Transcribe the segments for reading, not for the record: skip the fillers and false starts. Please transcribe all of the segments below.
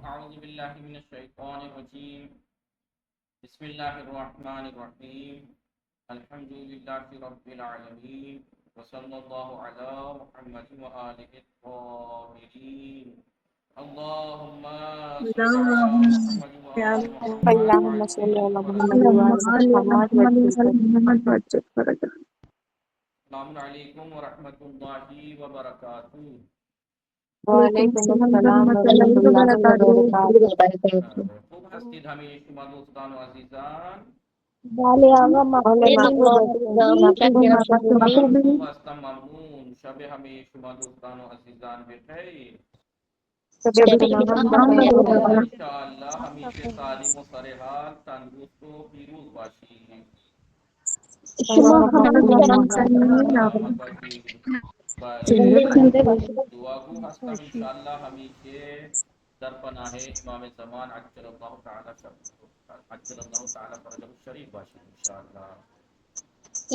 أعوذ بالله من الشيطان الرجيم. بسم الله الرحمن الرحيم. الحمد لله رب العالمين وصلى الله على محمد وآله الطاهرين. اللهم صل على اللهم محمد صل وآل على محمد اللهم وعجل صل على محمد فرجهم اللهم وعلى صل على محمد محمد وعجل وعلى محمد وعجل فرجه. السلام عليكم ورحمة الله وبركاته. وعلیکم وعلیکم السلام السلام ورحمۃ ورحمۃ اللہ اللہ وبرکاتہ. وبرکاتہ. خوب هستید همه شما دوستان و عزیزان. بله آقا بله مقبول محمود بازی متشکرم. شما منم خوبی؟ خوب هستم، ممنون. شب همه شما دوستان و عزیزان بخیر. شب شب تمام تمام بخیر. بخیر. انشاءالله همیشه سالم و سرحال، تندرست و پیروز باشید. شما اللهم هم اللهم آمین. صل همچنین آقا. سلامت باشید. زنده بله، باشی. دعاگو هستم انشاءالله همیشه در پناه امام زمان عجل الله تعالی فرجه الشریف باشید انشاءالله.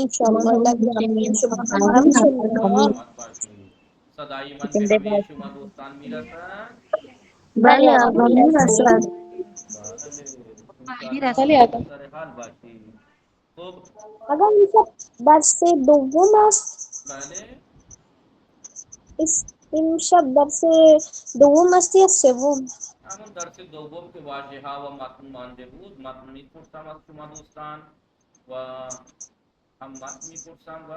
انشالله لازم شما هم آمین همچنین آقا. سلامت باشید. صدای من به همه شما دوستان میرسد؟ بله بله آقا آقا میرسه. میرسد. بله، انشاءالله همیشه سر حال باشید. خب، آقا این درس دوم است. بله، این شب درس دوم است یا سوم؟ همون درس دوم که واژه ها و متن مانده بود، متن میپرسم از شما دوستان و هم متن میپرسم و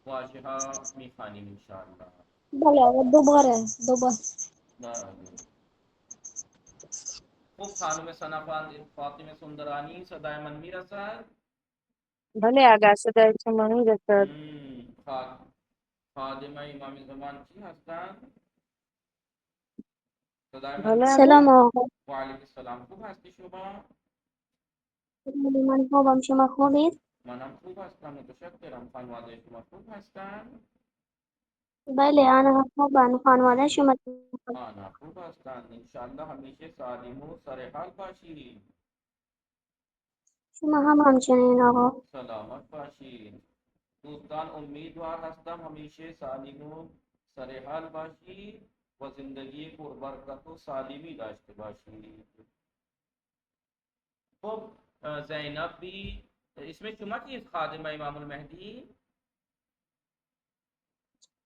واژه ها میخوانیم انشاءالله. بله آقا دوباره. بله. خب خانم سنا فاطمه سندرانی، صدای من میرسد؟ بله اگر صدای شما میرسد. خ- خادمه امام زمان کی هستند؟ صدای من بله میرسد؟ سلام آقا. و علیکم السلام. خوب هستی شما؟ من خوبم، شما خوبید؟ منم خوب هستم، متشکرم. خانواده شما خوب هستند؟ بله آنها خوبن، خانواده شما؟ آنا خوب هستند انشالله همیشه سالم و سرحال باشید. شما هم همچنین آقا. سلامت باشید. دوستان امیدوار هستم همیشه سالم و سرحال باشید و زندگی پربرکت و سالمی داشته باشید. خب، زینب بھی، اسم شما چیست خادم امام المهدی؟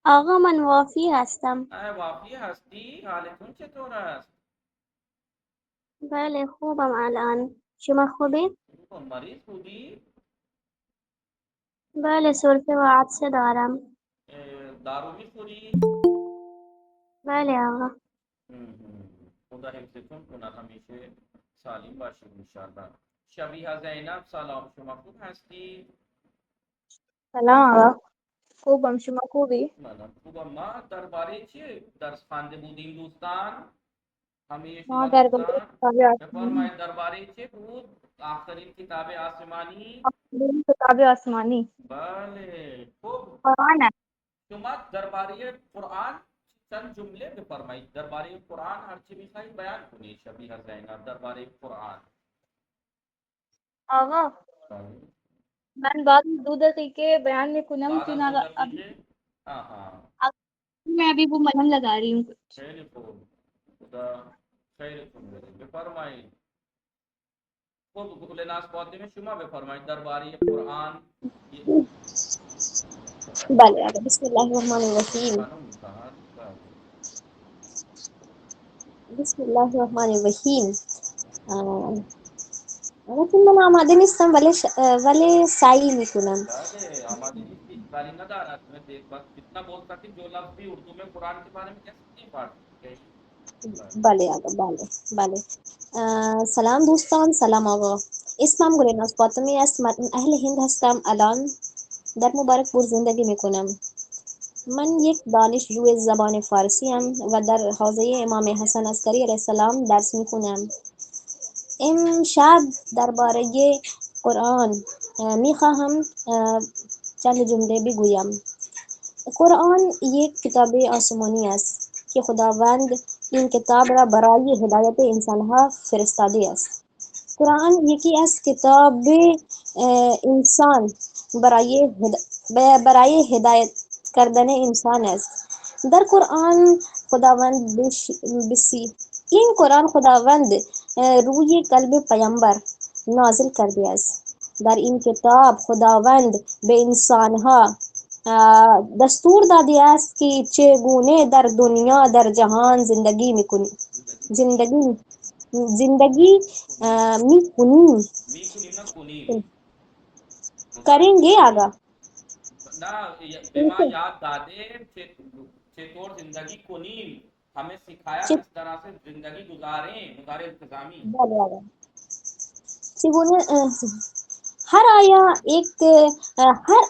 آقا من وافی هستم. واقعی هستی؟ حالتون چطور است؟ بله خوبم الان. شما خوبید؟ کن مریض بودی؟ بله سرفه و عطسه دارم. دارو میخوری؟ بله آقا. خدا حفظتون کند همیشه سالم باشید انشالله. شبیه زینب سلام، شما خوب هستی؟ سلام آقا. خوبم، شما خوبی؟ منم خوبم. ما درباره چی درس خوانده بودیم دوستان؟ همه ما شما در دوستان آسمانی. بفرمایید درباره چی بود؟ آخرین کتاب آسمانی. کتاب آسمانی بله، خب قرآن است. شما درباره قرآن چند جمله بفرمایید. درباره قرآن هر چی میخواید بیان کنید. شبیه زینب درباره قرآن. آقا بله. من بعد 2 دقیقے بیان میکنم بعد چون از دو ابھی دقیقه میں ابھی وہ ملہم لگا رہی ہوں. خیلی خوب. خدا خیرتون بده. بفرمایید. خب لناس فاطمه شما بفرمایید درباره قرآن. بله آقا بسم الله الرحمن الرحیم. خانم میخواهد. بله. بسم الله الرحمن الرحیم. البته من آماده نیستم ولی سعی میکنم. بله، آماده نیستی اشکالی ندارد. میں دیکھ بس جتنا بول سکتی جو لفظ بھی اردو میں قرآن کے بارے میں کہہ سکتی فارسی. بله آقا بله. سلام دوستان، سلام آقا. اسمم گلناز فاطمی است. من اهل هند هستم. الان در مبارک پور زندگی میکنم. من یک دانشجوی زبان فارسی ام و در حوزه امام حسن عسکری علیه السلام درس میخونم. امشب درباره قرآن میخواهم چند جمله بگویم. قرآن یک کتاب آسمانی است که خداوند این کتاب را برای هدایت انسانها فرستاده است. قرآن یکی از کتاب انسان برای هدایت کردن انسان است. در قرآن خداوند این قرآن خداوند روی قلب پیامبر نازل کرده است. در این کتاب خداوند به انسانها دستور داده است که چگونه در دنیا در جهان زندگی میکنیم زندگی میکنیم میکنیم نه کنیم. کریں گے مبارک آگا نه به ما یاد داده چطور زندگی کنیم، ہمیں سکھایا کس طرح سے زندگی گزاریں، مضارع التزامی. چگونه ہر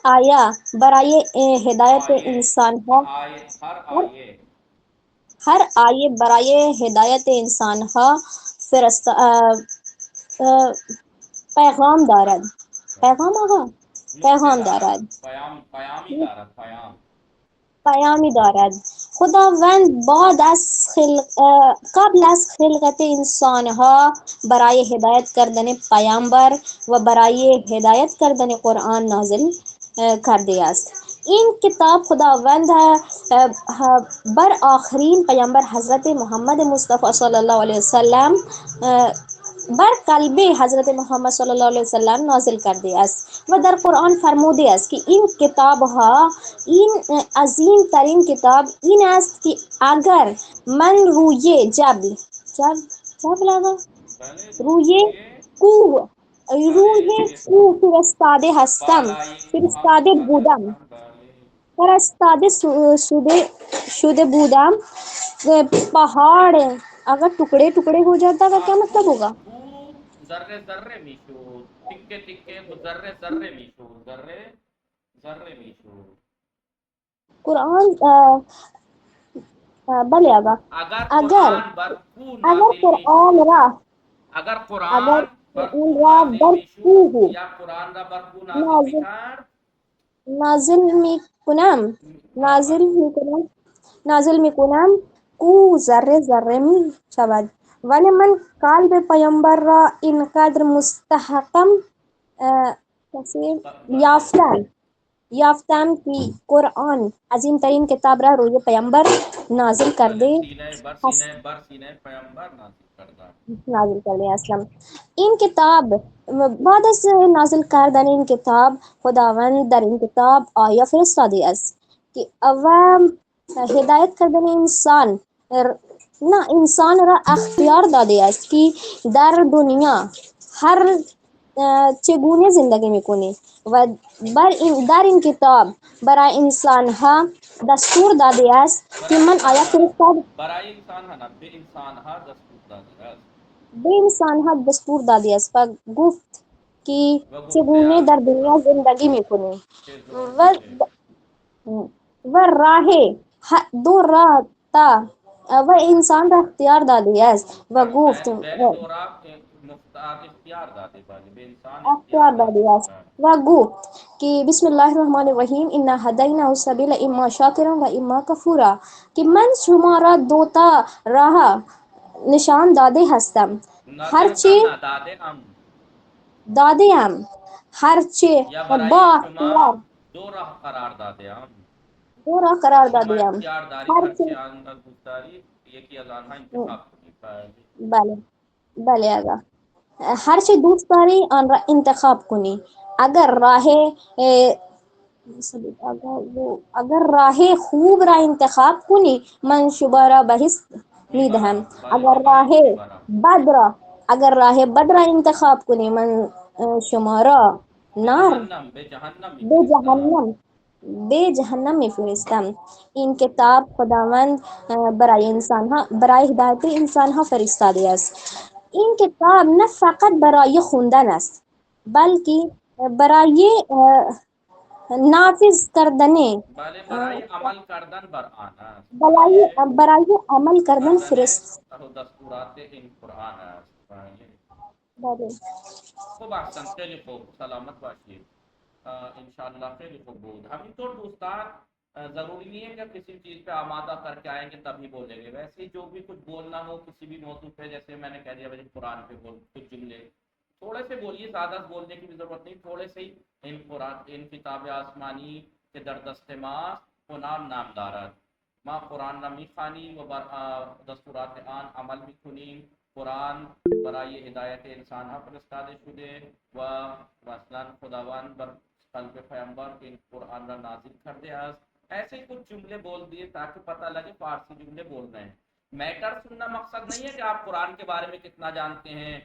آیا برای ہدایت انسان ہر آیه برای هدایت انسانها پیغام دارد. پیغام آقا پیغام دارد. پیامی دارد. پیامی دارد. خداوند قبل از خلقت انسانها برای هدایت کردن پیامبر و برای هدایت کردن قرآن نازل کرده است. این کتاب خداوند بر آخرین پیامبر حضرت محمد مصطفی صلی الله علیه وسلم بر قلب حضرت محمد صلی الله علیه وسلم نازل کرده است و در قرآن فرموده است که این کتاب ها این عظیم ترین کتاب این است که اگر من روی جبل روی کوه فرستاده هستم، فرستاده بودم، فرستاده شده بودم. پہاڑ اگر ٹکڑے ٹکڑے ہو جاتا کا کیا مطلب ہوگا؟ ذرے ذرے میشود، ٹکے ٹکے ذرے ذرے میشود، ذرے ذرے میشود. قرآن بلے آگا اگر قرآن برکو نازل قرآن میشود، را اگر قرآن برکو را نازل میشود برکوه یا قرآن را برکو نازل میکرد نازل میکنم او ذره ذره می شود. ولی من قلب پیامبر را اینقدر مستحکم یافتم که قرآن عظیم ترین کتاب را روی پیامبر نازل کرده سینہ پیامبر نازل کرده اسلام. این کتاب بعد از نازل کردن این کتاب خداوند در این کتاب آیه فرستاده است که هدایت کردن انسان را اختیار داده است که در دنیا هر چگونه زندگی میکنه و در این کتاب برای انسان ها دستور داده است که من آیه فرستاد برای انسان ها نه، به انسان ها دستور داده است. به انسان ها دستور داده است و گفت که چگونه در دنیا زندگی میکنه و دو راه تا و انسان را اختیار داده است و گفت اختیار داده است و گفت که بسم الله الرحمن الرحیم انا هدیناه السبیل اما شاکرا و اما کفورا، که من شما را دو تا راه نشان داده هستم، هرچه داده ام هرچه با اختیار دو راه قرار داده ام، دو راه قرار شما داده ام اختیار داری هرچی آن دوست داری یکی از آنها انتخاب کنید. بله آقا هرچه دوست داری آن را انتخاب کنی. اگر راه خوب را انتخاب کنی من شما را بهشت میدهم، اگر راه بد را انتخاب کنی من شما را به جهنم میفرستم. این کتاب خداوند برای هدایت انسان ها فرستاده است. این کتاب نه فقط برای خوندن است بلکه برای نافذ کردن برای عمل کردن بر آن است، برای عمل کردن دستورات این قرآن است. خوب احسن، خیلی خوب، سلامت باشید انشاءاللہ. خیلی خوب بود. همینطور دوستان ضروری نہیں ہے کہ کسی چیز پہ آمادہ کر کے آئیں گے تبھی بولیں گے، ویسے ہی جو بھی کچھ بولنا ہو کسی بھی موضوع پہ، جیسے میں نے کہہ دیا بھائی قرآن پہ بول کچھ جملے تھوڑے سے بولیے، زیادہ بولنے کی بھی ضرورت نہیں، تھوڑے سے ہی. ان قرآن ان کتاب آسمانی کے در دست ما کنار نام دارد ما قرآن را میخوانیم و بر دستورات آن عمل میکنیم. قرآن برای هدایت انسان ها فرستاده شده و مثلا خداوند بر قلب پیامبر که این قرآن را نازل کرده است. ایسے ہی کچھ جملے بول دیے تاکہ پتہ لگے فارسی جملے بول رہے ہیں. میٹر سننا مقصد نہیں ہے کہ آپ قرآن کے بارے میں کتنا جانتے ہیں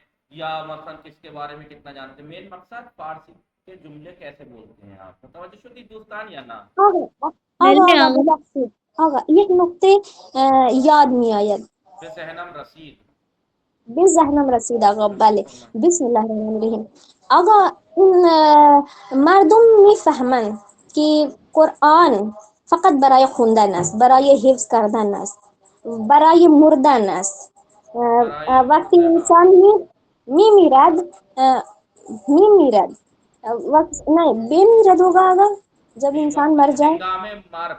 یا مثلا کس کے بارے میں کتنا جانتے ہیں. مین مقصد فارسی کے جمله کیسے بولتے ہیں آپ. متوجہ شدید دوستان یا نه؟ آقا ببخشید آقا یک نکته یاد میآید به ذهنم رسید. به ذهنم رسید آقا. بله بسم الله الرحمن الرحیم. آقا این مردم میفهمند که قرآن فقط برای خوندن است، برای حفظ کردن است، برای مردن است. برای وقتی مرده ها. انسان میمیرد میمیرد وقت نہیں بمیرد ہوگا آقا جب انسان مر جائے. هنگام مرگ.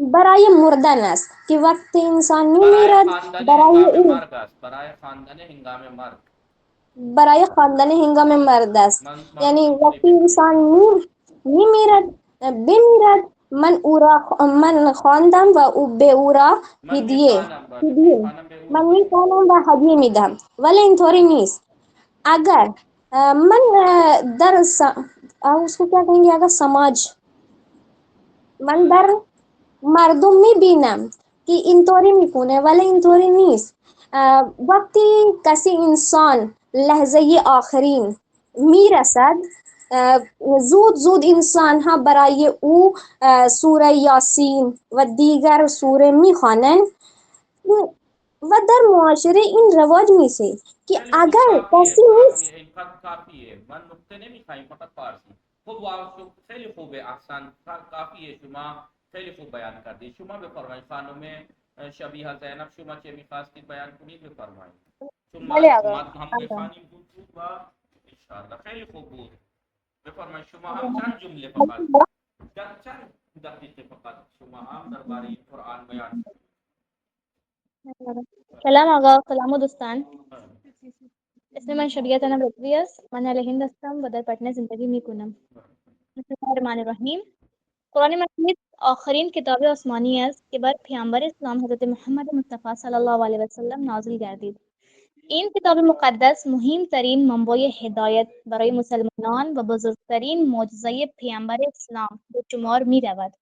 برای مردن است که وقتی انسان برای میمیرد خواندن برای هنگام این مرگ است. برای خواندن هنگام مرگ. برای خواندن هنگام مرد است. من یعنی اینطوری وقتی فکر انسان میکنم. میمیرد بمیرد من خواندم و به او را من هدیه میخوانم. بله میخوانم به او من هدیه. میخوانم و هدیه میدم. ولی اینطوری نیست. اگر من در اس کو کیا کہیں گے اگر سماج من در مردم میبینم که اینطوری میکنه ولی اینطوری نیست. وقتی کسی انسان لحظه آخرین میرسد زود زود انسان ها برای او سوره یاسین و دیگر سوره میخوانند و در معاشره این رواج میشه که خیلی خوب اگر کافیه کسی کافیه نیست. این فقط کافیه. من نکته نمیخوایم فقط فارسی. خب واو خیلی خوبه. احسن کافیه. شما خیلی خوب بیان کردید. شما بفرمایید خانم شبیه زینب شما چه میخواستید بیان کنید بفرمایید. چون بله آقا. هم بفهمیم بود و انشاءالله خیلی خوب بود. بفرمایید شما هم چند جمله فقط چند دقیقه فقط شما هم درباره قرآن بیان کنید. سلام آقا، سلام دوستان. اسم من شبیه زینب رضوی است. من اهل هند هستم و در پٹنه زندگی میکنم. بسم الله الرحمن الرحیم. قرآن مجید آخرین کتاب آسمانی است که بر پیامبر اسلام حضرت محمد مصطفی صلی الله علیه و سلم نازل گردید. این کتاب مقدس مهمترین منبع هدایت برای مسلمانان و بزرگترین معجزه پیامبر اسلام به شمار می رود.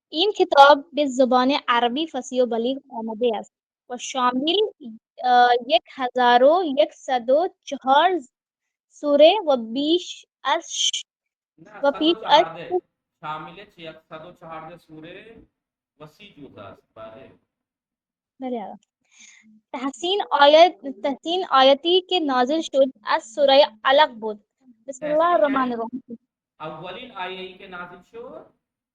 این کتاب به زبان عربی فصیح و بلیغ آمده است و شامل 1104 سوره و بیش از نه و پیش از 114 شامل 114 سوره وسیع جزء است. بله بله آقا. تحسین آیتی که نازل شد از سوره علق بود. بسم الله تحسین الرحمن یعنی الرحیم. اولین آیه ای که نازل شد.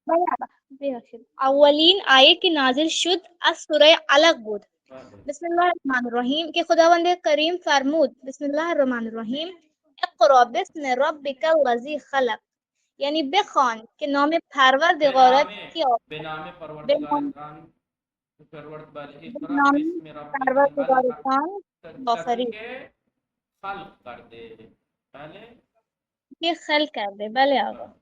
بله آقا. ببخشید. اولین آیه که نازل شد از سوره علق بود. بله. بسم الله الرحمن الرحیم که خداوند کریم فرمود بسم الله الرحمن الرحیم اقرا باسم ربک الذی خلق، یعنی بخوان که نام پروردگارت به نام به پروردگارت بله اقرا نام بسم ربک پروردگارتان کسی آفرید که خلق کرده. بله که خلق کرده. بله آقا.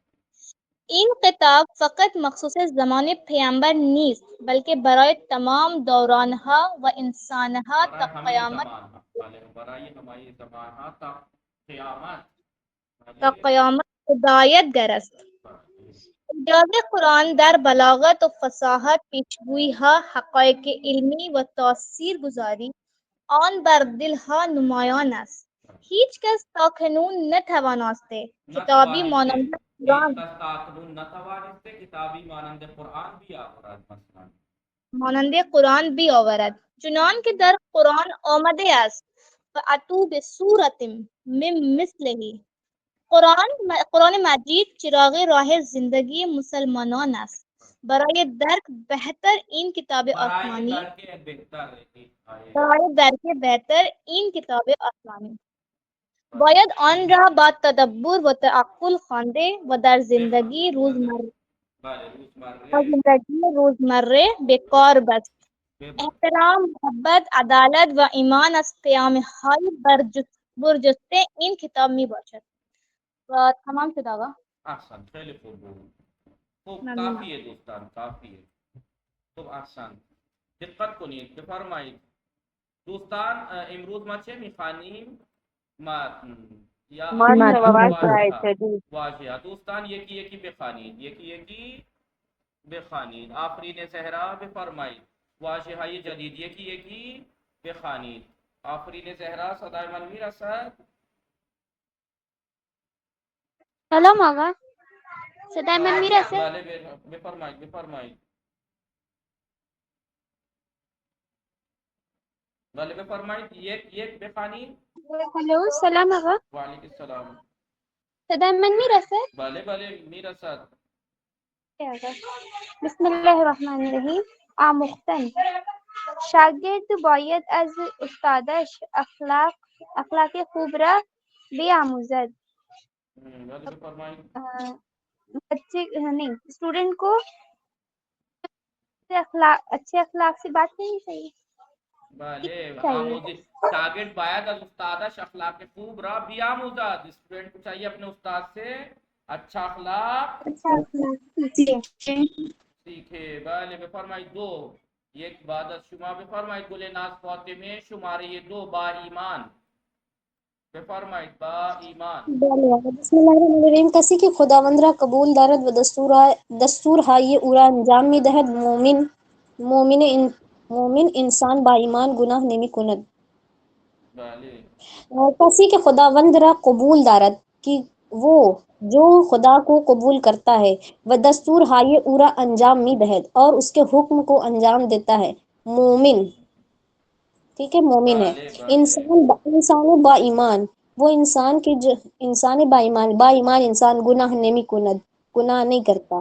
این کتاب فقط مخصوص زمان پیامبر نیست بلکه برای تمام دورانها و انسانها برای تا همه قیامت زمان ها. بله برای همه زمان ها تا قیامت. تا بله قیامت هدایت گر است. اعجاز قرآن در بلاغت و فصاحت، پیشگویی‌ها، حقایق علمی و تاثیرگذاری آن بر دلها نمایان است. هیچ کس تاکنون نتوانسته کتابی مانند هیچ قرآن کس تاکنون نتوانسته کتابی مانند قرآن بیاورد. مثلا بیاورد چنان که در قرآن آمده است فأتوا بسورة من مثله. قرآن مجید چراغ راه زندگی مسلمانان است. برای درک بهتر این کتاب آسمانی باید آن را با تدبر و تعقل خوانده و در زندگی روزمره به کار بست. احترام، محبت، عدالت و ایمان از پیام‌های برجسته این کتاب می باشد. و تمام شد آقا. احسن خیلی خوب بود. خوب ممنونم. کافیه دوستان کافیه. خوب احسن. دقت کنید بفرمایید دوستان امروز ما چه میخوانیم؟ متن یا متن و وضع واژه‌ها. جدید. واژه‌ها دوستان یکی یکی بخوانید، یکی یکی بخوانید. آفرین زهرا بفرمایید واژه‌های جدید یکی یکی بخوانید. آفرین زهرا صدای من میرسد؟ سلام آقا، صدای من میرسه؟ بله بفرمایید. بله بفرمایید یک یک بخوانید. هلو، سلام آقا، و علیکم السلام. صدای من میرسه؟ بله میرسد. بسم الله الرحمن الرحیم. آموختن. شاگرد باید از استادش اخلاق خوب را بیاموزد. بله بفرمایید. اسٹوڈنٹ کو اچھے اخلاق سے بات کرنی چاہیے. بله چاہیے. آموزش. شاگرد باید از استادش اخلاق خوب را بیاموزد. اسٹوڈنٹ کو چاہیے اپنے استاد سے اچھا اخلاق اچھا اخلاق سیکھے. بله بفرمایید دو. یک بعد از شما بفرمایید گل ناز فاطمه شماره 2 با ایمان. بفرمایید با ایمان. بسم الله الرحمن الرحیم. کسی که خداوند را قبول دارد و دستورهای او را انجام می‌دهد مومن انسان با ایمان گناه نمی‌کند. بله کسی که خداوند را قبول دارد کہ وہ جو خدا کو قبول کرتا ہے و دستورهای او را انجام می‌دهد اور اس کے حکم کو انجام دیتا ہے مومن. ٹھیک ہے مومن ہے. انسان با ایمان وہ انسان کی جو انسان با ایمان انسان گناہ نمی کند گناہ نہیں کرتا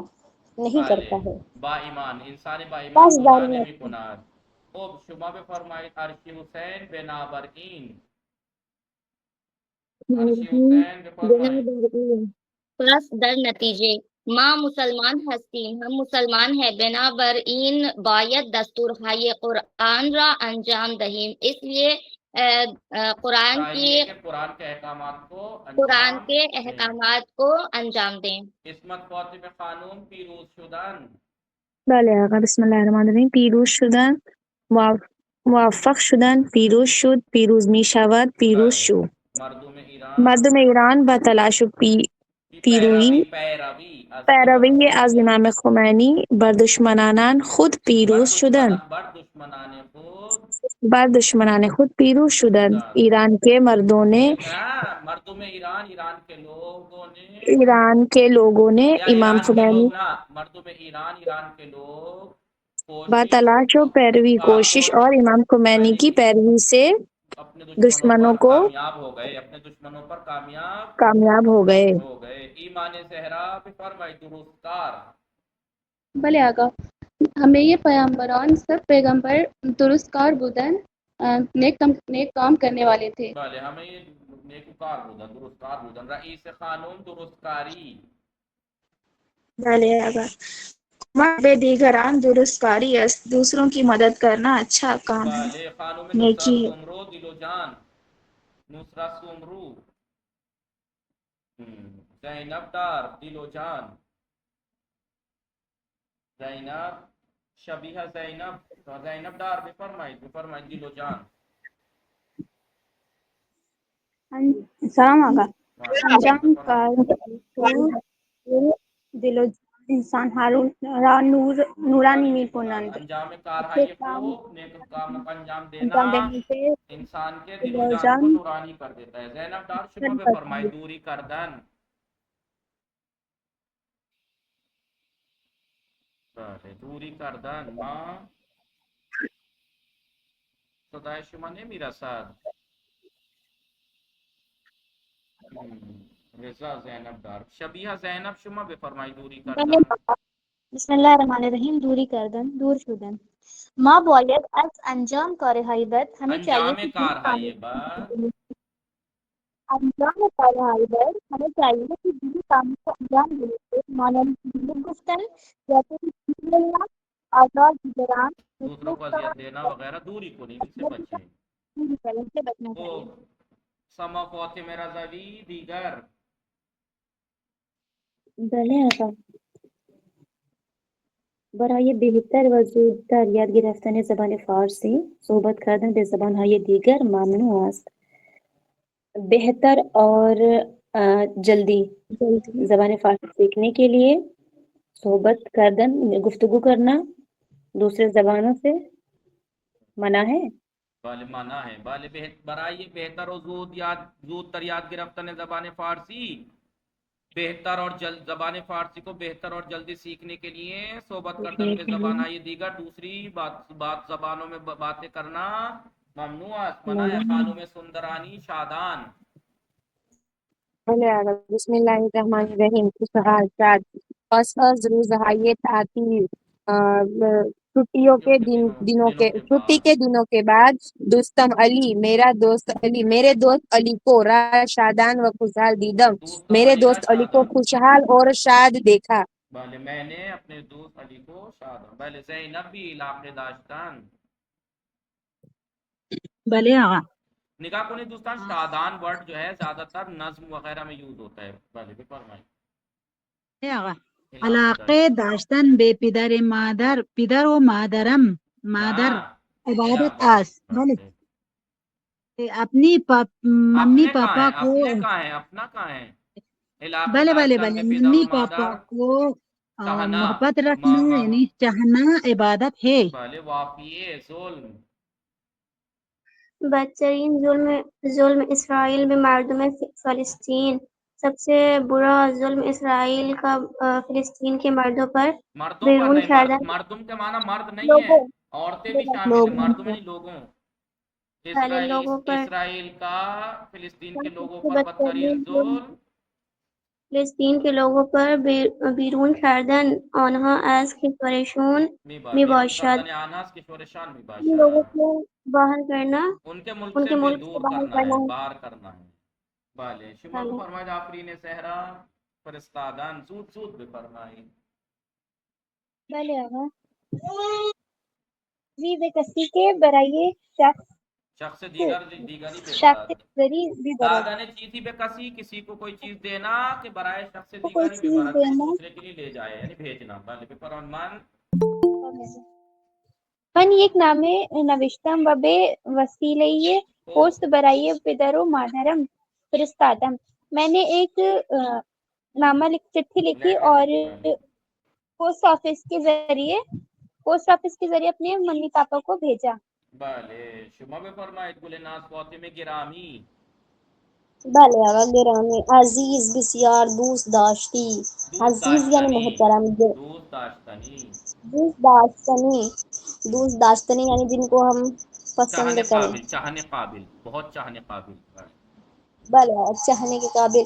بله ہے. با ایمان انسان با ایمان بس گناه داریم. نمی کند. خب شما بفرمایید ارشی حسین بنابراین. ارشی حسین بفرمایید. پس در نتیجے ما مسلمان هستیم، هم مسلمان ہیں، بنابراین باید دستورهای قرآن را انجام دهیم. اس لیے قرآن چاہیے کی کہ قرآن کے احکامات کو قرآن انجام کے دیں. احکامات کو انجام دیں. عصمت فاطمه خانم پیروز شدن. بله آقا بسم الله الرحمن الرحیم. پیروز شدن، موفق شدن، پیروز شد، پیروز می شود، پیروز بله شو. مردم ایران مردم ایران با تلاش و پیروی پیروی از امام خمینی بر دشمنان خود پیروز شدند. بر دشمنان خود بر دشمنان خود پیروز شدند. ایران کے مردوں نے مردم ایران کے لوگوں نے ایران کے لوگوں نے یا امام ایران کے خمینی لوگ نہ مردم ایران کے لوگ با تلاش و پیروی کوشش اور امام خمینی کی پیروی سے اپنے دشمنوں پر کو کامیاب ہو گئے. اپنے دشمنوں پر کامیاب ہو گئے. ہو گئے. ایمان زہرا بفرمائی درست کار. بھلے آقا ہمیں یہ پیغمبران سب پیغمبر درست کار بودن نیک کام کرنے والے تھے. بله همه نیکوکار بودن درست کار بودن. رئیس خانم درست کاری. بله آقا مرد دیگران درستکاری است. دوسروں کی مدد کرنا اچھا کام ہے. بله خانم نیکی نصرت سمرو دل و جان. نصرت سمرو. زینب دار دل و جان. زینب شبیه زینب دار بفرمایید دل و جان. سلام آقا. انجام انجام کار دل و انسان را نورانی می کنند. انجام اچھے کارهای کام خوب نیک کام کا انجام دینا انجام دینے سے انسان کے دل دل و و جان کو جان نورانی کر دیتا ہے. زینب دار شما روشن کرتا بفرمائید ہے. دوری کردن. بله دوری کردن. ما صدای شما نمیرسد. رضا زینب دار شبیه زینب شما بفرمایید دوری کردن. بسم الله الرحمن الرحیم. دوری کردن، دور شدن. ما باید از انجام کارهای بد ہمیں چاہیے انجام کہ دور کارهای بد انجام کارهای بد ہمیں چاہیے کہ دور کاموں کو انجام دینے سے مانند دروغ گفتن یا پھر جھوٹ بولنا، آزاد گزران، دوسروں دوسروں کو کا اذیت دینا وغیرہ دوری کنید ان سے بچیں. دوری کرنے سے بچنا چاہیے. خب سما فاطمه رضوی دیگر. بله آقا برای بهتر و زودتر یاد گرفتن زبان فارسی صحبت کردن به زبانهای دیگر ممنوع است. بہتر اور جلدی زبان فارسی سیکھنے کے لیے صحبت کردن گفتگو کرنا دوسرے زبانوں سے منع ہے. بله مانا ہے. بله برای بہتر و زودتر یاد گرفتن زبان فارسی، بہتر اور زبان فارسی کو بہتر اور جلدی سیکھنے کے لیے صحبت کردن به زبانهای دیگر دوسری بات زبانوں میں باتیں کرنا ممنوع است. منع ہے. خانم سندرانی شادان. بله آقا. بسم الله الرحمن الرحیم. خوشحال شاد پس از روزهای تعطیل چھٹی کے دنوں کے بعد دوستم علی میرا دوست علی میرے دوست علی کو شادان و خوشحال دیدم. میرے دوست علی کو خوشحال اور شاد دیکھا. بله میں نے اپنے دوست علی کو شادان. بله زینب بھی علاقه داشتن. بله آقا. نگاہ کنید دوستان، شادان ورڈ جو ہے زیادہ تر نظم وغیرہ میں یوز ہوتا ہے. بله بفرمایید. آقا علاقه داشتن به پدر و مادرم مادر عبادت است. بله اپنی ممی پاپا کو اپنا کہاں ہے؟ بله بله بله ممی پاپا کو محبت رکھنا یعنی چاہنا عبادت ہے. بله وافیه ظلم. بدترین ظلم اسرائیل میں مردم فلسطین. سب سے برا ظلم اسرائیل کا فلسطین کے مردوں پر بیرون کردن. مردم کے معنی مرد نہیں ہے، عورتیں بھی شامل ہیں. مردم نہیں، لوگوں. اسرائیل کا فلسطین کے لوگوں پر بدترین ظلم فلسطین کے لوگوں پر بیرون کردن آنها از کشورشون میباشد. لوگوں کو باہر کرنا، ان کے ملک سے دور کرنا ہے، باہر کرنا ہے. بله شما بفرمایید آفرین صحرا فرستادن. زود بفرمایید. بله آقا. زی به کسی که برای شخص دیگری دادن چیزی به کسی کو کوئی چیز دینا کہ برائے شخص دیگری دوسرے کے لیے لے جائے یعنی بھیجنا. بله بفرمایید. من یک نامه نوشتم و به وسیله پست برای پدر و مادرم فرستادم. میں نے ایک چٹھی لکھی اور پوسٹ آفس کے ذریعے اپنے ممی پاپا کو بھیجا. بله شما بفرمایید گلناز فاطمه گرامی. بله آقا گرامی. عزیز بسیار دوست داشتی. عزیز یعنی محترم. دوست داشتنی یعنی جن کو ہم پسند کریں. چاہنے قابل، بہت چاہنے قابل. بله چاہنے کے قابل.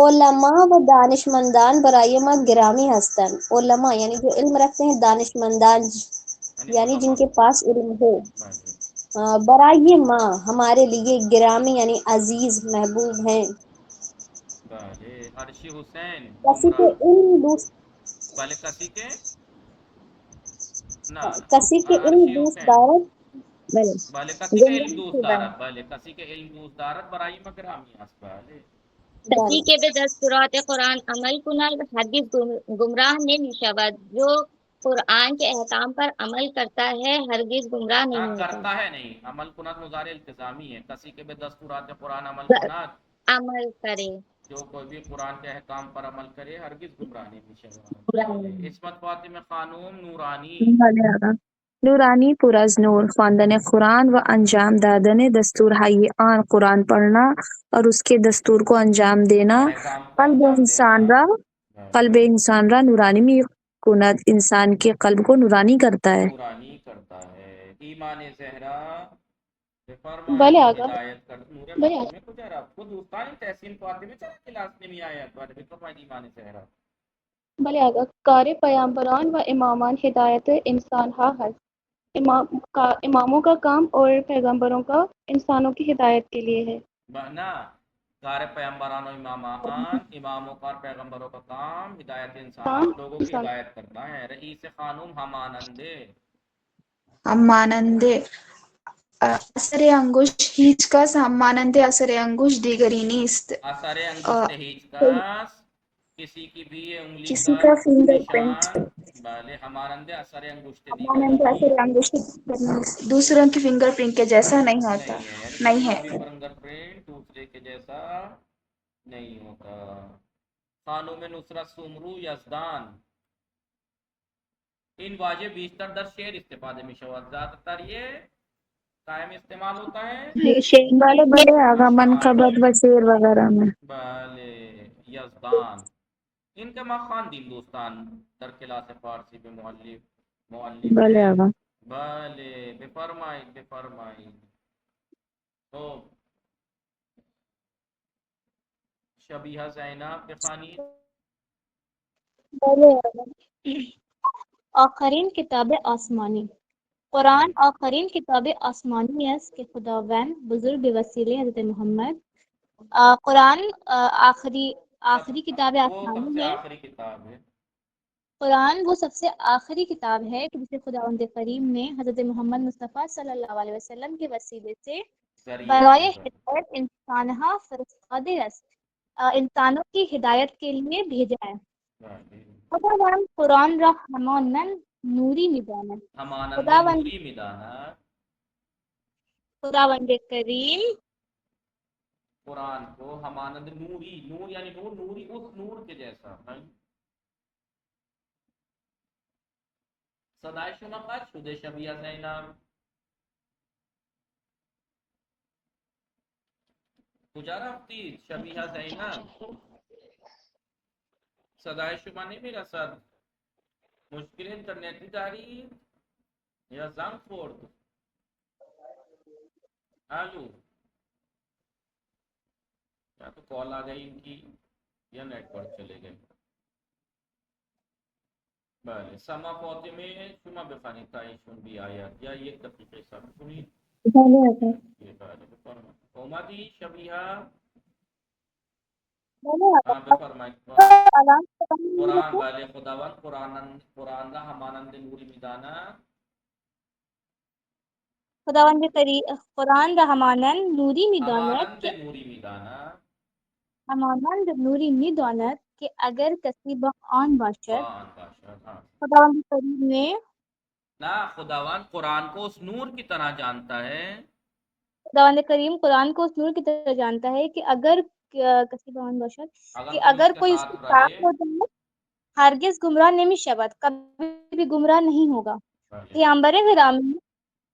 علماء و دانشمندان برای ما گرامی هستند. علماء یعنی جو علم رکھتے ہیں، دانشمندان یعنی جن کے پاس علم ہو. برای ما ہمارے لیے گرامی یعنی عزیز محبوب ہیں. عرشی حسین کسی کے علم دوست کسی کے علم دوست دارد. بله کسی کے علم دوست دارد. بله کسی کے علم دوست دارد برای ما گرامی است. بله کسی که به دستورات قرآن عمل کند هرگز گمراه نمی شود. جو قرآن کے احکام پر عمل کرتا ہے ہرگز گمراہ نہیں ہوتا. کرتا ہے نہیں، عمل کند مضارع التزامی ہے. کسی کے به دستورات قرآن عمل کند عمل کرے، جو کوئی بھی قرآن کے احکام پر عمل کرے ہرگز گمراہ نہیں می شود. عصمت فاطمه خانم نورانی. نورانی پر از نور، خواندن قرآن و انجام دادن دستورهای آن. قرآن پڑھنا اور اس کے دستور کو انجام دینا قلب انسان را نورانی می کند، انسان کے قلب کو نورانی کرتا ہے. ایمان زہرا بله آقا. بله بله آقا. کار پیامبران و امامان ہدایت انسان ها هست. اماموں کا کام اور پیغمبروں کا انسانوں کی ہدایت کے لیے ہے. کار پیغمبران و اماموں کا پیغمبروں کا کام ہدایت انسان لوگوں کی ہدایت کرتا ہے. رئیس خانم هماننده اثر انگشت هیچ کس همانند اثر انگشت دیگری نیست. اثر انگشت هیچ کس کسی کی بھی انگلی کسی کا فنگر پرنٹ بله همانند اثر انگشت مانند دیگری اثر انگشت کرنا دوسروں کی فنگر پرنٹ کے جیسا نہیں ہوتا نہیں ہے، یعنی نہیں کوئی ہے بھی فنگر پرنٹ دوسرے کے جیسا نہیں ہوتا. خانم نصرت سمرو یزدان این واژه بیشتر در شعر استفاده می شود، زیادہ تر یہ قائم استعمال ہوتا ہے. بلے بلے آگا منقبت و شعر وغیرہ میں. بله یزدان ان کے ما خواندیم دوستان در کلاس فارسی به معلم بلے ہے. آگا. بله بفرمایید. خب شبیہ زینب بخوانید. آخرین کتاب آسمانی. قرآن آخرین کتاب آسمانی است که خداوند بزرگ به وسیله حضرت محمد قرآن آخری کتاب وہ سب آسمانی سے ہے. آخری کتاب ہے. قرآن وہ سب سے آخری کتاب ہے کہ جسے خداوند کریم نے حضرت محمد مصطفیٰ صلی اللہ علیہ وسلم کے وسیلے سے برائے ہدایت انسانها فرستاده است. انسانوں کی ہدایت کے لیے بھیجا ہے. خداوند قرآن را همانند نوری می‌داند. همانند خداوند نوری میداند. خداوند کریم قرآن کو همانند نوری، نور یعنی نوری اس نور کے جیسا. صدای شما قطع شده شبیه زینب. کجا رفتید شبیه زینب؟ صدای شما نمیرسد. مشکل اینترنتی دارید یا زنگ خورد؟ الو، یا تو کال آ گئی ان کی یا نیٹ ورک چلے گئے. بله سما فاطمه شما بخوانید تا ایشون بیاید یا یک دقیقه صبر کنید. بله آقا. بله بفرمایید. اومدی شبیه؟ بله بفرمایید. قرآن قرآن بله خداوند قرآن را همانند نوری میداند. خداوند کریم قرآن را همانند نوری می‌داند که همانند نوری می‌داند که اگر کسی با آن باشد. خداوند کریم نے نہ خداوند قرآن کو اس نور کی طرح جانتا ہے. خداوند کریم قرآن کو اس نور کی طرح جانتا ہے کہ اگر کسی با آن باشد کہ اگر کوئی اس کے ساتھ ہو جائے ہرگز گمراہ نمی شود، کبھی بھی گمراہ نہیں ہوگا.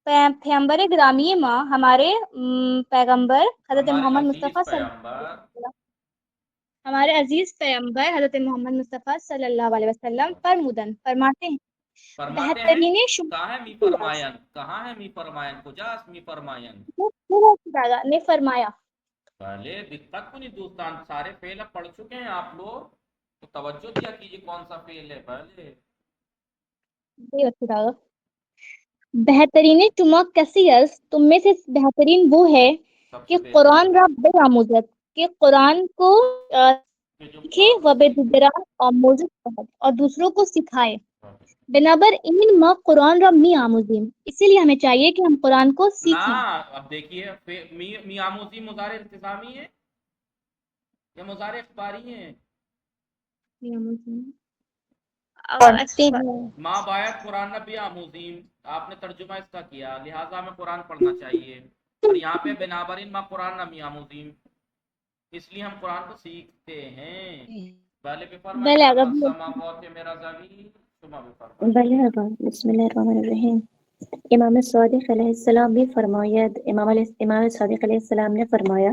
پیغمبر گرامی ماں ہمارے پیغمبر حضرت محمد مصطفیٰ ہمارے عزیز پیغمبر حضرت محمد مصطفیٰ صلی اللہ علیہ وسلم فرماتے ہیں بہترین کہاں ہے می فرمائن کجاست می فرمائن نے فرمایا. پہلے دقت کو نہیں دوستان سارے فعل اب پڑھ چکے ہیں آپ لوگ تو توجہ دیا کیجیے کون سا فعل ہے. پہلے بہترین شما کسی است تم میں سے بہترین وہ ہے کہ قرآن را بیاموزد کہ قرآن کو سیکھے و بے دیگران آموزش دهد اور دوسروں کو سکھائے. بنابر این ما قرآن را می آموزیم، اسی لیے ہمیں چاہیے کہ ہم قرآن کو سیکھیں. اب دیکھیے می آموزی مضارع التزامی ہے یا مضارع اخباری ہے؟ ماں باید قرآن نبی آموزیم، آپ نے ترجمہ اس کا کیا، لہٰذا ہمیں قرآن پڑھنا چاہیے. اور یہاں پہ بنابرین ماں قرآن نبی آموزیم، اس لیے ہم قرآن کو سیکھتے ہیں. بلے آقا. بسم اللہ الرحمن الرحیم. امام صادق علیہ السلام بھی فرمایا، امام صادق علیہ السلام نے فرمایا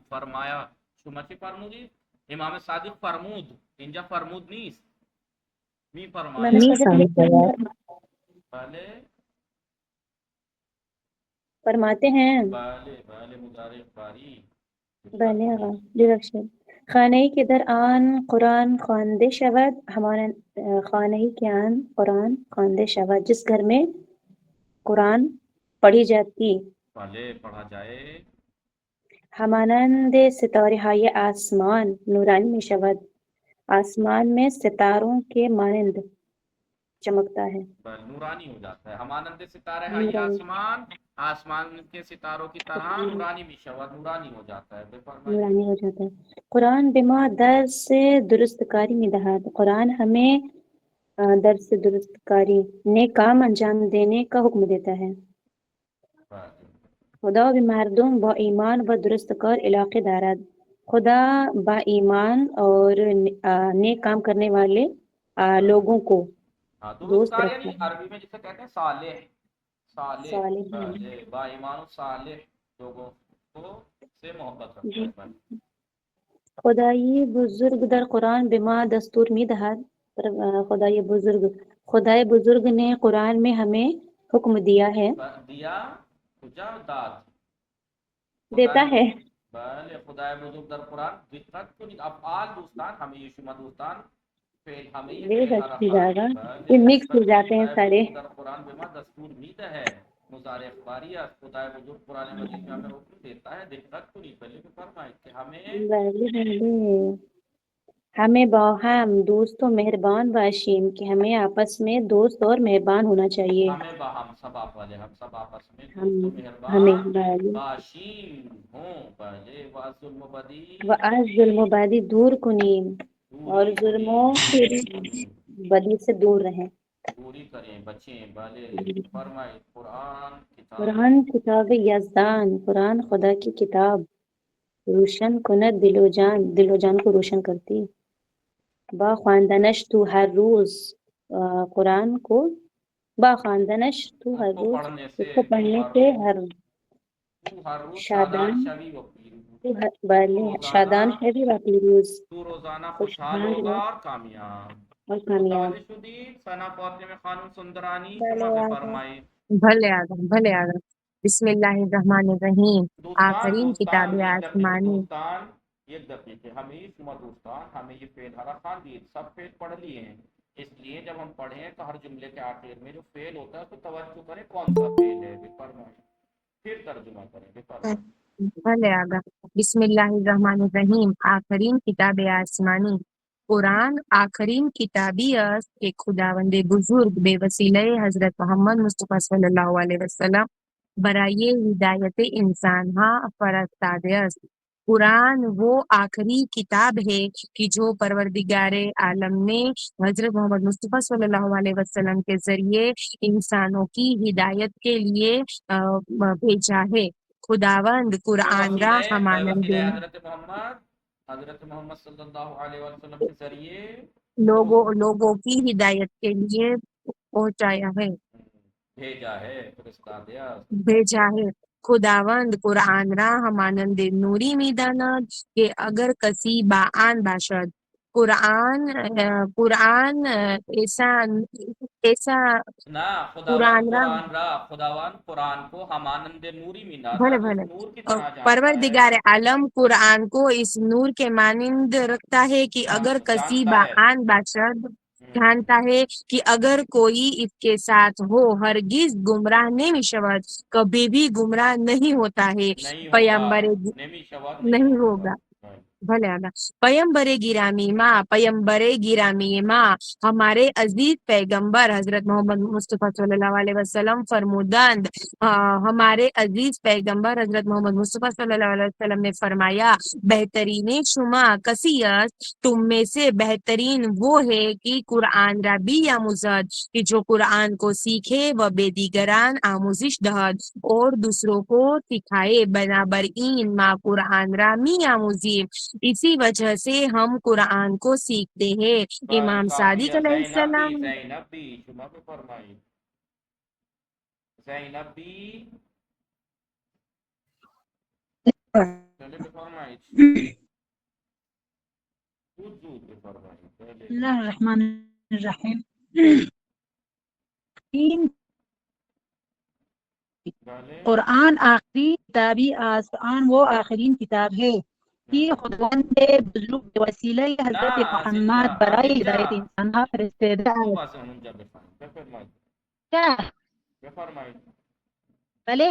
فرمایا شما چی فرمودی؟ امام صادق فرمود، اینجا فرمود نیست، می فرمایا. بله فرماتے ہیں. بله مضارع اخباری. بله آقا درخشد. خانه‌ای که در آن قرآن خوانده شود خانه‌ای که آن قرآن خوانده شود جس گھر میں قرآن پڑھی جاتی بله پڑھا جائے همانند ستاره های آسمان نورانی می شود، آسمان میں ستاروں کے مانند چمکتا ہے. نورانی ہو جاتا ہے. ہمانند ستارے ہائی آسمان، آسمان کے ستاروں کی طرح نورانی بھی شود، نورانی ہو جاتا ہے. نورانی ہو جاتا ہے. قرآن بما درس درست کاری می دهد. قرآن ہمیں درس درست کاری نیک کام انجام دینے کا حکم دیتا ہے. خدا به مردم با ایمان و درست کار علاقه دارد. خدا با ایمان اور نیک کام کرنے والے لوگوں کو ہاں درست دوست کار رکھتا یعنی ہے. عربی میں جسے کہتے ہیں صالح، صالح صالح با ایمان و صالح لوگوں کو سے محبت رکھتا جی. ہے. خدای بزرگ در قرآن به ما دستور می‌دهد. خدای بزرگ نے قرآن میں ہمیں حکم دیا ہے. دیا کجا داد دیتا ہے. بله خدای بزرگ در قرآن دقت کنید افعال دوستان همه شما دوستان فعل همه فعل حرکات یہ مکس ہو جاتے ہیں خدای سارے. بزرگ در قرآن به ما دستور میده مضارع اخباری است. خدای بزرگ قرآن مجید میں ہمیں حکم دیتا ہے. دقت کنید پہلے بفرمائید کہ ہمیں ہمیں باہم دوست و مہربان باشیم کہ ہمیں آپس میں دوست اور مہربان ہونا چاہیے. ہمیں باہم سب آپ والے ہم سب آپس میں ہم دوست و ہمیں مہربان باشیم ہوں پہلے و ظلم و بدی و از ظلم و بدی دور کنیم اور ظلموں بدی سے دور رہیں. دوری کریں بچیں بالے فرمائے قرآن قرآن کتاب یزدان قرآن خدا کی کتاب روشن کند دل و جان کو روشن کرتی. با خواندنش تو ہر روز قرآن کو با خواندنش تو ہر روز اس کو پڑھنے سے ہر روز شادان شوی و بلے شادان شوی و پیروز تو روزانہ خوشحال خوشحال ہوگا ہو اور کامیاب. اور کامیاب. متوجہ شدید ثنا فاطمہ خانم سندرانی شما بفرمائیں. بھلے آدم بسم اللہ الرحمن الرحیم. آخرین کتاب ایک دقیقے آسمانی. دوستان ایک دقیقے ہمیں شما دوستان ہمیں یہ فعل حرکات دیے سب فعل پڑھ لیے ہیں. اس لیے جب ہم پڑھیں تو ہر جملے کے آخر میں جو فعل ہوتا ہے اس کو توجہ کریں کون سا فعل ہے بفرمائیں پھر ترجمہ کریں بفرمائیں. بھلے آدم بسم اللہ الرحمن الرحیم. آخرین کتاب آسمانی. قرآن آخرین کتابی است که خداوند بزرگ به وسیله حضرت محمد مصطفی صلی الله علیه وسلم برای ہدایت انسانها فرستاده است. قرآن وہ آخری کتاب ہے کہ جو پروردگار عالم نے حضرت محمد مصطفی صلی اللہ علیہ وسلم کے ذریعے انسانوں کی ہدایت کے لیے بھیجا ہے. خداوند قرآن را ہمانند حضرت محمد صلی اللہ علیہ وسلم کے ذریعے لوگوں کی ہدایت کے لیے پہنچایا ہے بھیجا ہے. خداوند قرآن را همانند نوری می‌داند که اگر کسی با آن باشد. قرآن ایسا نہ خداوند قرآن کو ہمانند نوری میندازد اس نور کی طرح جانتا ہے. پروردگار عالم قرآن کو اس نور کے مانند رکھتا ہے کہ اگر کسی با آن باشد جانتا ہے کہ اگر کوئی اس کے ساتھ ہو ہرگز گمراہ نہیں شود کبھی بھی گمراہ نہیں ہوتا ہے. پیغمبر نہیں ہوگا بھلے آگا. پیغمبر گرامی ماں ہمارے عزیز پیغمبر حضرت محمد مصطفی صلی اللہ علیہ وسلم فرمودند ہمارے عزیز پیغمبر حضرت محمد مصطفی صلی اللہ علیہ وسلم نے فرمایا بہترین شما کسی است تم میں سے بہترین وہ ہے کہ قرآن را بیاموزد کہ جو قرآن کو سیکھے و بے دیگران آموزش دہد اور دوسروں کو سکھائے. بنابراین ما قرآن را می آموزیم اسی وجہ سے ہم قرآن کو سیکھتے ہیں. امام صادق علیہ السلام بسم اللہ الرحمن الرحیم. قرآن آخری کتابی آسمان وہ آخرین کتاب ہے کہ خداوند بزرگ به وسیله حضرت محمد برای ہدایت انسانها فرستاده است. کیا بله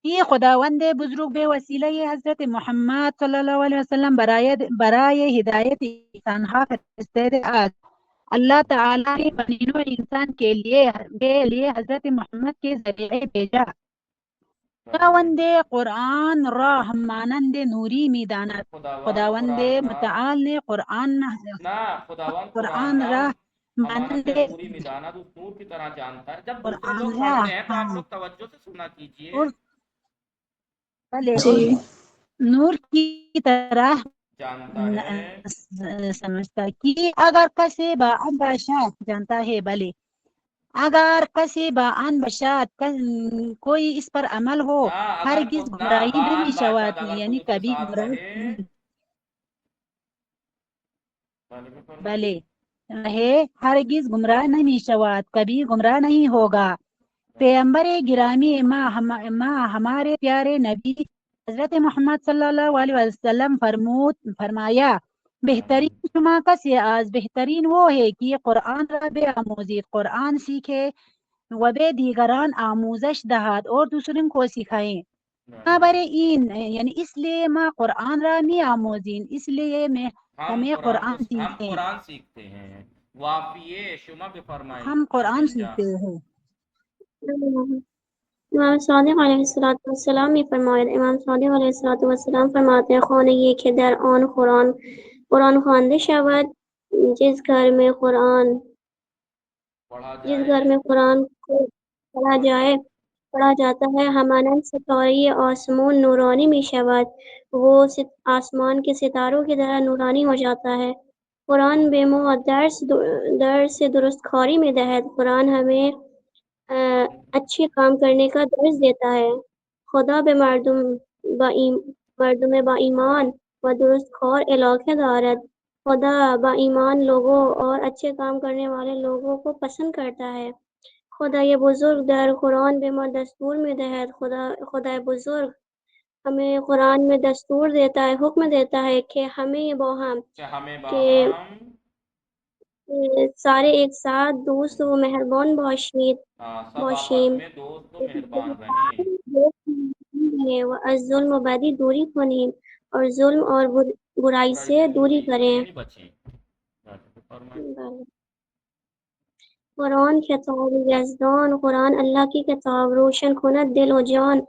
یہ خداوند بزرگ به وسیله حضرت محمد صلی الله علیه وسلم برای هدایت انسانها فرستاده است. اللہ تعالی نے بنی نوع انسان کے لیے حضرت محمد کے ذریعے بھیجا. خداوند قرآن را هم مانند نوری می‌داند. خداوند متعال نے قرآن خداوند قرآن را را امانت مانند نوری میں دانا اس نور کی طرح جانتا ہے. جب دوسرے قرآن لوگ را پڑھتے ہیں تو آپ ہاں لوگ توجہ سے سنا کیجئے. اور بھلے جی اور نور کی طرح جانتا ہے سمجھتا ہے کہ اگر کسی با آن باشد جانتا ہے بھلے اگر کسی با آن باشد کوئی اس پر عمل ہو اگر ہرگز نہ گمراہی بان نمی باشد شود اگر کوئی یعنی اس کے کبھی ساتھ گمراہ رہے بھلے رہے ہرگز گمراہ نہیں شود کبھی گمراہ نہیں ہوگا. پیغمبر گرامی ماں ہمارے پیارے نبی حضرت محمد صلی اللہ علیہ وسلم فرمایا بہترین شما کسی از بہترین وہ ہے کہ قرآن را بیاموزید قرآن سیکھے و به دیگران آموزش دهد اور دوسروں کو سکھائیں. این یعنی اس لیے ما قرآن را می آموزین اس لیے میں ہمیں قرآن ہم سیکھیں قرآن سیکھتے ہیں. وافیے شما بھی فرمائی ہم قرآن جا سیکھتے ہیں. امام صادق علیہ السلام بھی فرمایا. امام صادق علیہ السلام فرماتے ہیں خواہ یہ کہ در آن قرآن خوانده شود جس گھر میں قرآن کو پڑھا جاتا ہے ہمانند ستارے آسمان نورانی می شود وہ آسمان کے ستاروں کی طرح نورانی ہو جاتا ہے. قرآن بے مو درس درست کھاری میں دہد. قرآن ہمیں اچھے کام کرنے کا درس دیتا ہے. خدا به مردم با ایمان و درست کار علاقه دارد. خدا با ایمان لوگوں اور اچھے کام کرنے والے لوگوں کو پسند کرتا ہے. خدای بزرگ در قرآن به ما دستور می دهد. خدای بزرگ ہمیں قرآن میں دستور دیتا ہے حکم دیتا ہے کہ ہمیں باہم سارے ایک ساتھ دوست و مہربان باشید سب آپس میں دوست و مہربان رہیں و از ظلم و بدی دوری کنیم اور ظلم اور برائی سے دوری کریں. یعنی بچیں. قرآن کتاب یزدان قرآن اللہ کی کتاب روشن کند دل و جان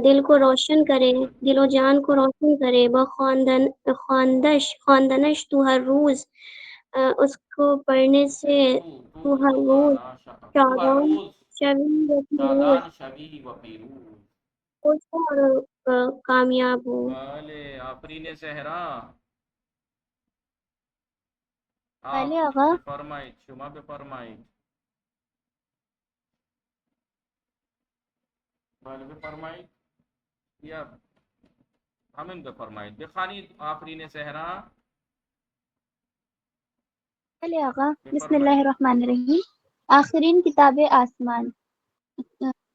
دل کو روشن کرے دل و جان کو روشن کرے با خواندنش تو ہر روز اس کو پڑھنے سے تو ہر روز شادان شبی و پیروز اور کامیاب ہو. بھلے آفرین صحرا بھلے آقا فرمائید شما به فرمایید. بله بفرمایید یا همین بفرمایید بخوانید آفرین صحرا. بھلے آقا بسم اللہ الرحمن الرحیم. آخرین کتاب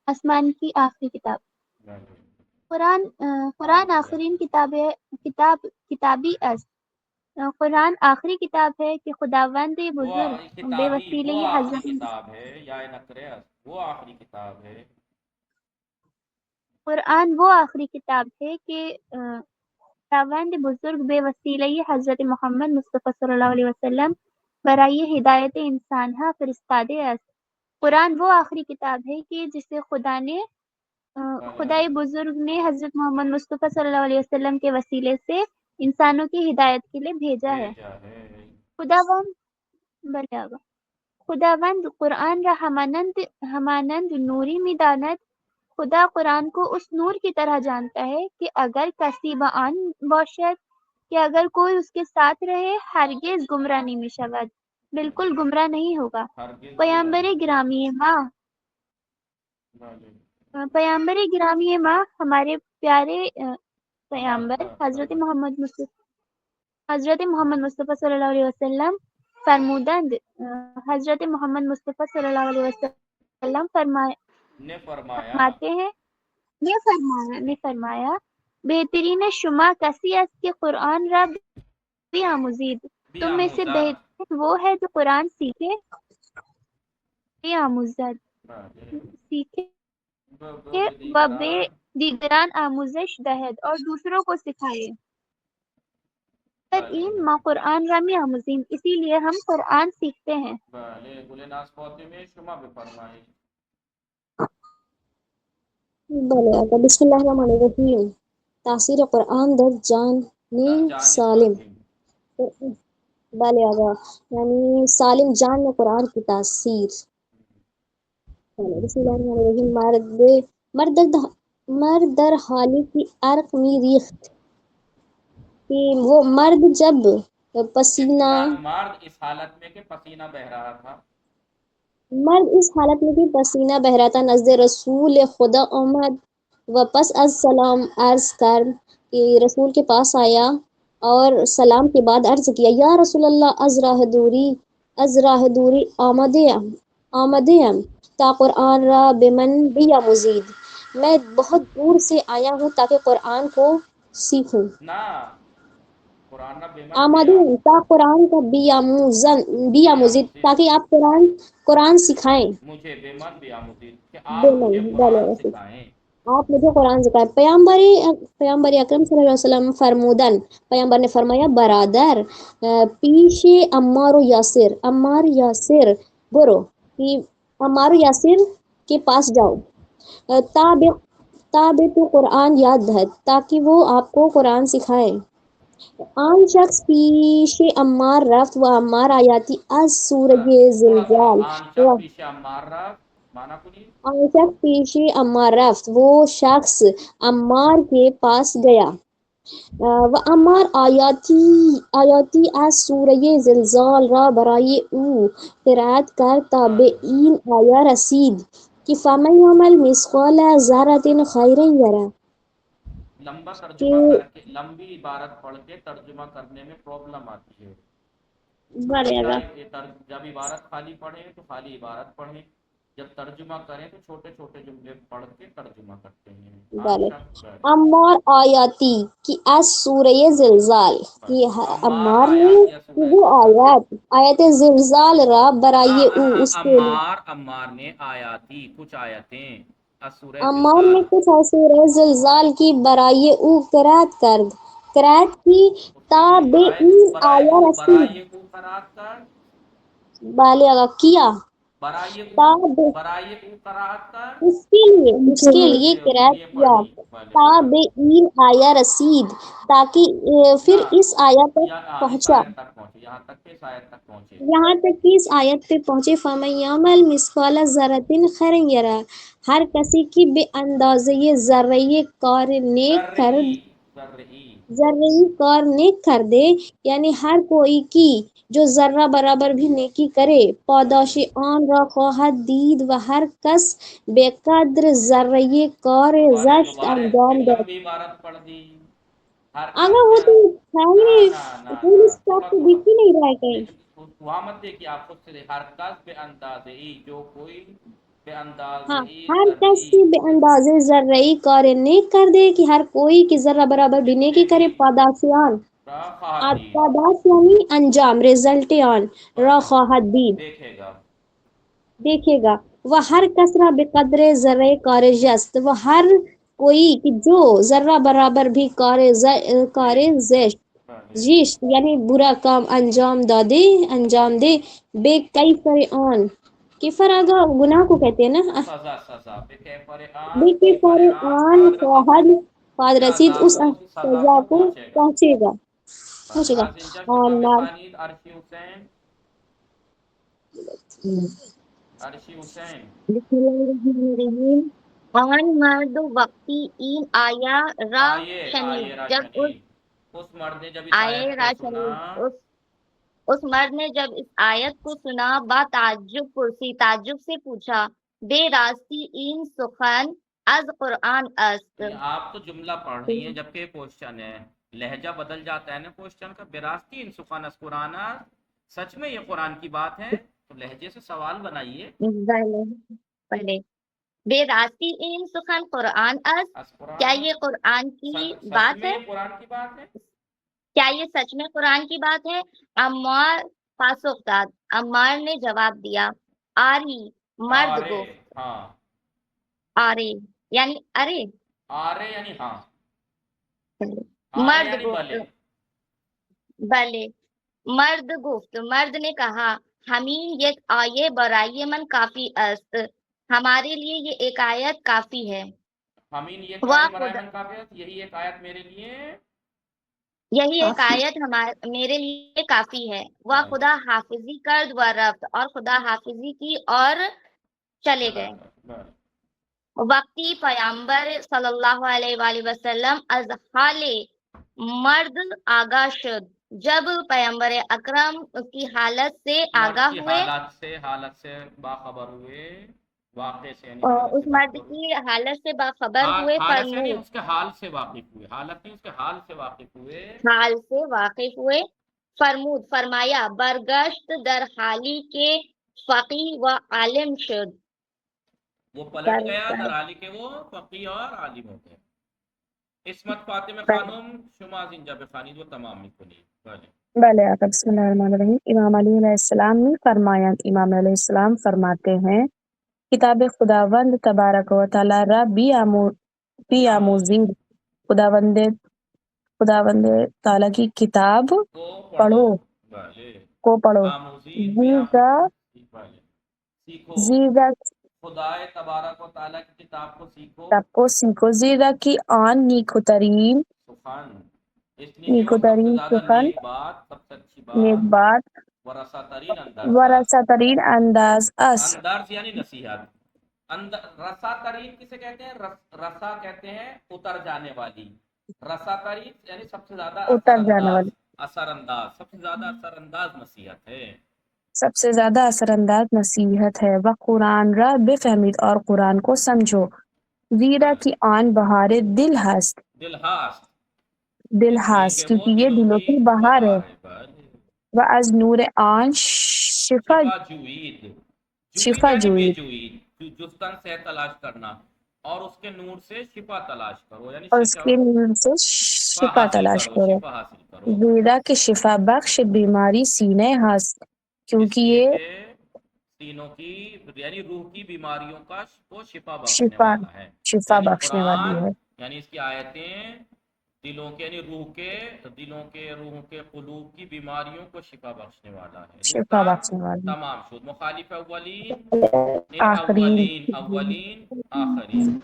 آسمان کی آخری کتاب قرآن آخرین کتابی است. قرآن آخری کتاب ہے کہ خداوند بزرگ بے وسیلے وہ آخری حضرت کتاب ہے یا نقرے وہ آخری کتاب ہے. قرآن وہ آخری کتاب ہے کہ خداوند بزرگ بے وسیلہ حضرت محمد مصطفی صلی اللہ علیہ وسلم برائے ہدایت انسان ہا فرستادے است. قرآن وہ آخری کتاب ہے کہ جسے خدائے بزرگ نے حضرت محمد مصطفی صلی اللہ علیہ وسلم کے وسیلے سے انسانوں کی ہدایت کے لیے بھیجا ہے. خداوند قرآن را ہمانند نوری می داند. خدا قرآن کو اس نور کی طرح جانتا ہے کہ اگر کسی با آن باشد کہ اگر کوئی اس کے ساتھ رہے ہرگز گمراہ نہیں می شود بالکل گمراہ نہیں ہوگا. پیامبر گرامی ماں ہمارے پیارے پیامبر حضرت محمد مصطفی صلی اللہ علیہ وسلم فرمودند. حضرت محمد مصطفی صلی اللہ علیہ وسلم فرماتے ہیں نے فرمایا بہترین شما کسی است کہ قرآن را بیاموزید. تم میں سے بہترین وہ ہے جو قرآن سیکھے بیاموزد سیکھے و بے دیگران آموزش دہد اور دوسروں کو سکھائے. این ما قرآن را می آموزیم اسی لیے ہم قرآن سیکھتے ہیں. بله گل ناز فاطمه شما بفرمایید. بله آقا بسم الله الرحمن الرحیم. تاثیر قرآن در جان جان سالم. سالم. بله آقا یعنی سالم جان میں قرآن کی تاثیر. بله بسم الله الرحمن الرحیم. مرد در حالی کی عرق می ریخت کہ وہ مرد جب پسینہ مرد اس حالت میں کہ پسینہ بہ رہا تھا. مرد اس حالت میں کہ پسینہ بہ رہا تھا نزد رسول خدا آمد و پس از سلام عرض کر کہ رسول کے پاس آیا اور سلام کے بعد عرض کیا یا رسول اللہ از راہ دوری آمده ام تا قرآن را بمن بیاموزید. میں بہت دور سے آیا ہوں تاکہ قرآن کو سیکھوں. نہ قرآن نہ بے آمده ام تا قرآن کو بیاموزید تاکہ آپ قرآن سکھائیں. مجھے بے من بیاموزید کہ آپ بمن مجھے بلے قرآن رسول سکھائیں. آپ مجھے قرآن سکھائیں. پیغمبر اکرم صلی اللہ علیہ وسلم فرمودن پیغمبر نے فرمایا برادر پیش عمار یاسر برو کہ عمار و یاسر کے پاس جاؤ. تاب تو قرآن یاد ہے تاکہ وہ آپ کو قرآن سکھائے. آن شخص پیش عمار رفت و عمار آیاتی از سورج زلزال و پیچھے عمار رفت مانا کنی آن شخص پیش عمار رفت وہ شخص عمار کے پاس گیا. و عمار آیاتی از سورہ زلزال را برای او قرائت کر تا به این آیه رسید کہ فمن یعمل مثقال ذرة خیرا یره. لمبا ترجمہ کر کے لمبی عبارت پڑھ کے ترجمہ کرنے میں پرابلم آتی ہے. جب عبارت خالی پڑھیں تو خالی عبارت پڑھیں, جب ترجمہ کریں تو چھوٹے چھوٹے جملے پڑھ کے ترجمہ کرتے ہیں. بله عمار آیاتی کی از سورہ زلزال کی عمار نے وہ آیت زلزال را برای او اس کے عمار نے آیاتی کچھ آیتیں عمار نے کچھ سورہ زلزال کی برای او قرائت کی تا به این آیه رسید. بله آقا کیا اس کے لیے قرائت کیا تا به این آیه رسید تاکہ پھر اس آیت تک پہنچا یہاں تک کہ اس آیت پہ پہنچے. فمن یعمل مثقال ذرة خیرا یرہ ہر کسی کی بے اندازے ذرے کار نیک کر دے یعنی ہر کوئی کی جو ذرہ برابر بھی نیکی کرے پاداش آن را خواہد دید و ہر کس بے قدر ذرے کار زشت انجام دے. اگر وہ تو پوری اسٹاپ تو دکھ ہی نہیں رہا ہے کہیں. وہاں مت دیکھیے آپ خود سے ہر کس بے اندازے جو کوئی بے اندازے ہر کس کی بے اندازے ذرے کار نیک کر دے کہ ہر کوئی کی ذرہ برابر بھی نیکی کرے پاداشیان پاداش یعنی انجام رزلٹ آن را خواہد دید دیکھے گا. وہ ہر کسرہ بے قدر ذرے کار جست وہ ہر کوئی کہ جو ذرہ برابر بھی کار زشت یعنی برا کام انجام دے بے کیفر آن کفر آگا گناہ کو کہتے ہیں نا بے کیفر آن خواہد رسید اس سزا کو پہنچے گا. آن مرد وقتی این آیا را شنید جب اس مرد نے جب اس آیت کو سنا با تعجب سے پوچھا بے راستی این سخن از قرآن است. آپ تو جملہ پڑھ رہی ہیں جبکہ کوشچن ہے, لہجہ بدل جاتا ہے نا کوشچن کا. بے راستی این سخن از قرآن سچ میں یہ قرآن کی بات ہے تو لہجے سے سوال بنائیے. پہلے بے راستی این سخن قرآن است کیا یہ قرآن کی بات ہے؟ کیا یہ سچ میں قرآن کی بات ہے؟ عمار پاسخ داد عمار نے جواب دیا آری مرد کو آرے یعنی ارے یعنی ہاں مرد گفت بلے مرد گفت مرد نے کہا ہمین یک آیه برای من کافی است ہمارے لیے یہ ایک آیت کافی ہے. حمین یہ واہ کیا ہے خدا، مرائمن کافیت، یہی ایک آیت میرے لیے یہی ایک آیت میرے لیے کافی ہے۔ واہ خدا حافظی کرد و رفت، اور خدا حافظی کی اور چلے گئے۔ وقتی پیامبر صلی اللہ علیہ وآلہ وسلم از حال مرد آگاہ شد، جب پیامبر اکرم کی حالت سے آگاہ ہوئے، حالت سے باخبر ہوئے، واقع سے یعنی اور حالت اس سے مرد باخبر کی حالت سے باخبر ہوئے، حالت سے یعنی فرمود، اس کے حال سے واقف ہوئے، حالت نہیں اس کے حال سے واقف ہوئے، حال سے واقف ہوئے، فرمود فرمایا برگشت در حالی کے فقیہ و عالم شد، وہ پلٹ گیا در حالی کے وہ فقیہ اور عالم ہو گئے۔ عصمت فاطمہ خانم شما زنجا بخانی وہ تمام کنی۔ بلے آقا بسم اللہ الرحمن الرحیم۔ امام علی علیہ السلام نے فرمایا، امام علیہ السلام فرماتے ہیں کتاب خداوند تبارک و تعالی را بیاموزید، خداوند تعالی کی کتاب پڑھو کو پڑھو، زیرا خدائے تبارک و تعالیٰ کی کتاب کو سیکھو، کتاب کو سیکھو، زیرا کی آن نیکوترین سخن، اس لیے وہ سب سے زیادہ سخن، نیک بات، سب سے اچھی نیک بات، بات، ورثہ ترین انداز، ورثہ ترین انداز اس، اندرز یعنی نصیحت، رسا ترین کسے کہتے ہیں؟ رسا کہتے ہیں اتر جانے والی، رسا ترین یعنی سب سے زیادہ اتر جانے والی، اثر انداز، سب سے زیادہ اثر انداز نصیحت ہے، سب سے زیادہ اثر انداز نصیحت ہے۔ وہ قرآن را بفہمید، اور قرآن کو سمجھو، زیرا کی آن بہار دل ہست، دل ہاست، دل ہست کیونکہ یہ دلوں کی بہار ہے، و از نور آن شفا جوید، شفا یعنی جوئی، بے جوید، جستن سے تلاش کرنا، اور اس کے نور سے شفا تلاش کرو، یعنی اور اس کے نور سے شفا تلاش کرو، شفا حاصل کرو، زیرا کے شفا بخش بیماری سینے ہست، کیونکہ یہ سینوں کی یعنی روح کی بیماریوں کا وہ شفا بخشنے شفا والا ہے، شفا یعنی بخشنے والی قرآن ہے، یعنی اس کی آیتیں دلوں کے یعنی روحوں کے قلوب کی بیماریوں کو شفا بخشنے والا ہے۔ شفا دوستان بخشنے والی تمام شد، مخالف اولین آخرین آخرین،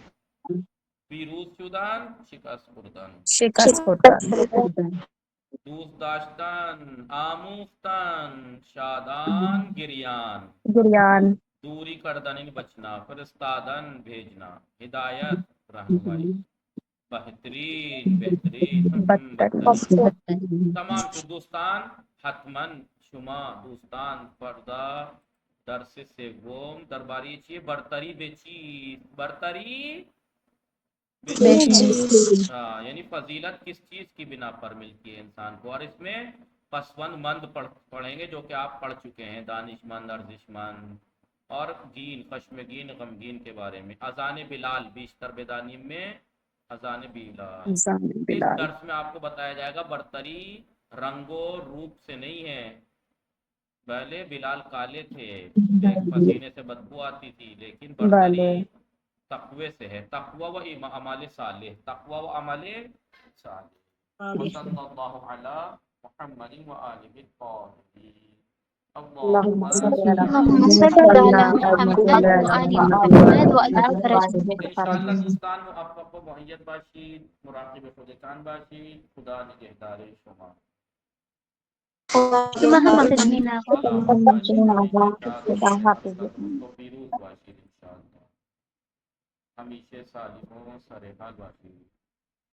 پیروز شدن شکست خوردن، شکست ہوتا دوست داشتن آموختن شادان گریان، گریان، دوری کردن یعنی بچنا، فرستادن بھیجنا، ہدایت رہنمائی، بہترین بدترین، تمام شد دوستان حتماً شما دوستان فردا درس سوم درباره چیه؟ برتری به چیز، برتری به چیز، یعنی فضیلت کس چیز کی بنا پر ملتی ہے انسان کو، اور اس میں پسوند مند پڑھیں گے جو کہ آپ پڑھ چکے ہیں، دانش مند، ارزش مند، اور گین خشمگین غمگین کے بارے میں، اذان بلال بیشتر بیدانی میں اذان بلال، اس درس میں آپ کو بتایا جائے گا برتری رنگ و روپ سے نہیں ہے، پہلے بلال کالے تھے، پسینے سے بدبو آتی تھی، لیکن برتری تقوی سے ہے، تقوی و عمل صالح، تقوی و عمل صالح، وصلی اللہ علی محمد و آلہ الطاہرین، اللہم صل على محمد وآل محمد وعلى درجة انشاءاللہ دوستان موفق و معید باشید، مراقب خودتان باشید، خدا نگهدار شما، تو پیروز باشید انشاءاللہ، ہمیشہ صالحوں سرحال باشید۔